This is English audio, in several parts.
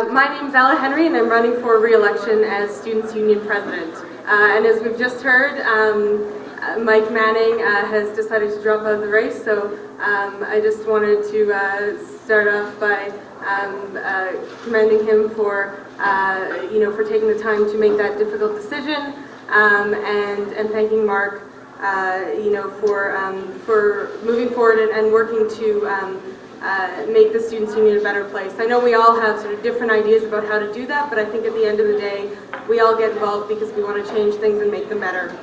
My name is Ella Henry, and I'm running for re-election as Students' Union President. And as we've just heard, Mike Manning has decided to drop out of the race, so I just wanted to start off by commending him for for taking the time to make that difficult decision, and thanking Mark for moving forward and working to make the Students' Union a better place. I know we all have sort of different ideas about how to do that, but I think at the end of the day, we all get involved because we want to change things and make them better.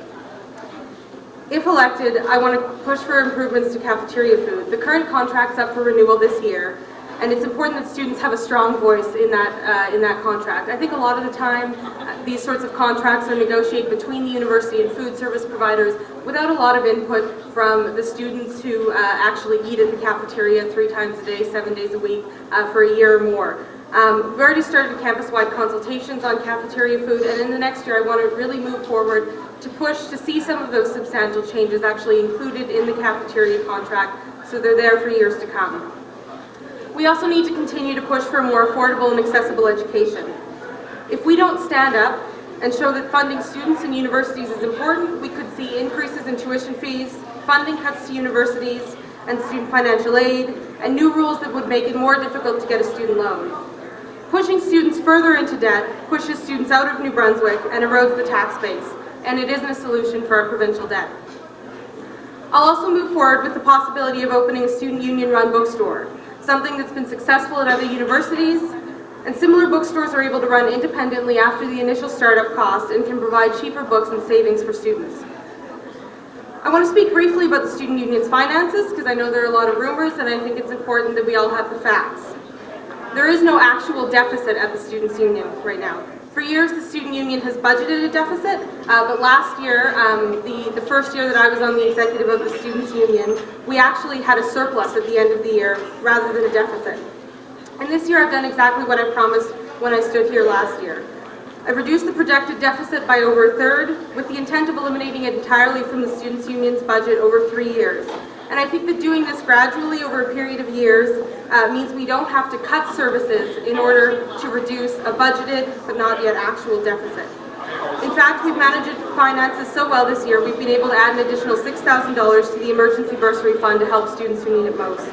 If elected, I want to push for improvements to cafeteria food. The current contract's up for renewal this year, and it's important that students have a strong voice in that contract. I think a lot of the time, these sorts of contracts are negotiated between the university and food service providers without a lot of input from the students who actually eat at the cafeteria 3 times a day, 7 days a week, for a year or more. We've already started campus-wide consultations on cafeteria food, and in the next year I want to really move forward to push to see some of those substantial changes actually included in the cafeteria contract so they're there for years to come. We also need to continue to push for a more affordable and accessible education. If we don't stand up and show that funding students and universities is important, we could see increases in tuition fees, funding cuts to universities and student financial aid, and new rules that would make it more difficult to get a student loan. Pushing students further into debt pushes students out of New Brunswick and erodes the tax base, and it isn't a solution for our provincial debt. I'll also move forward with the possibility of opening a student union-run bookstore, something that's been successful at other universities, and similar bookstores are able to run independently after the initial startup cost and can provide cheaper books and savings for students. I want to speak briefly about the student union's finances because I know there are a lot of rumors and I think it's important that we all have the facts. There is no actual deficit at the Students' Union right now. For years, the Student Union has budgeted a deficit, but last year, the first year that I was on the executive of the Students' Union, we actually had a surplus at the end of the year rather than a deficit. And this year I've done exactly what I promised when I stood here last year. I've reduced the projected deficit by over a third with the intent of eliminating it entirely from the Students' Union's budget over 3 years. And I think that doing this gradually over a period of years means we don't have to cut services in order to reduce a budgeted but not yet actual deficit. In fact, we've managed finances so well this year, we've been able to add an additional $6,000 to the emergency bursary fund to help students who need it most.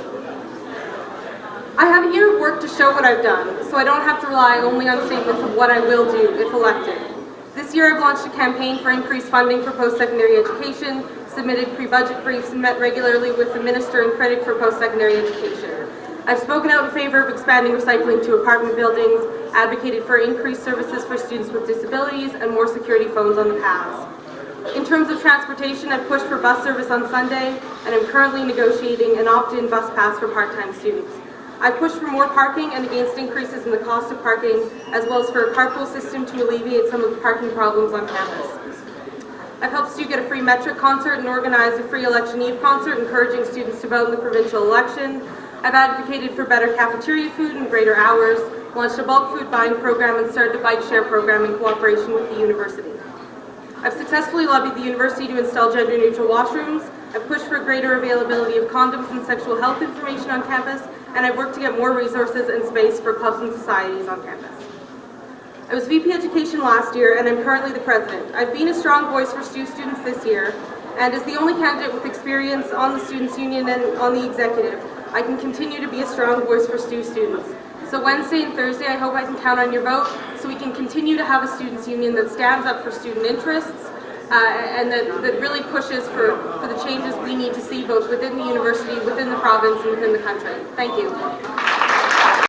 I have a year of work to show what I've done, so I don't have to rely only on statements of what I will do if elected. This year I've launched a campaign for increased funding for post-secondary education, submitted pre-budget briefs, and met regularly with the Minister and critic for post-secondary education. I've spoken out in favour of expanding recycling to apartment buildings, advocated for increased services for students with disabilities, and more security phones on the paths. In terms of transportation, I've pushed for bus service on Sunday, and I'm currently negotiating an opt-in bus pass for part-time students. I've pushed for more parking and against increases in the cost of parking, as well as for a carpool system to alleviate some of the parking problems on campus. I've helped Stu get a free metric concert and organized a free election eve concert encouraging students to vote in the provincial election. I've advocated for better cafeteria food and greater hours, launched a bulk food buying program, and started a bike share program in cooperation with the university. I've successfully lobbied the university to install gender-neutral washrooms. I've pushed for greater availability of condoms and sexual health information on campus, and I've worked to get more resources and space for clubs and societies on campus. I was VP Education last year, and I'm currently the president. I've been a strong voice for STU students this year, and as the only candidate with experience on the Students' Union and on the executive, I can continue to be a strong voice for STU students. So Wednesday and Thursday, I hope I can count on your vote so we can continue to have a Students' Union that stands up for student interests and that really pushes for the changes we need to see both within the university, within the province, and within the country. Thank you.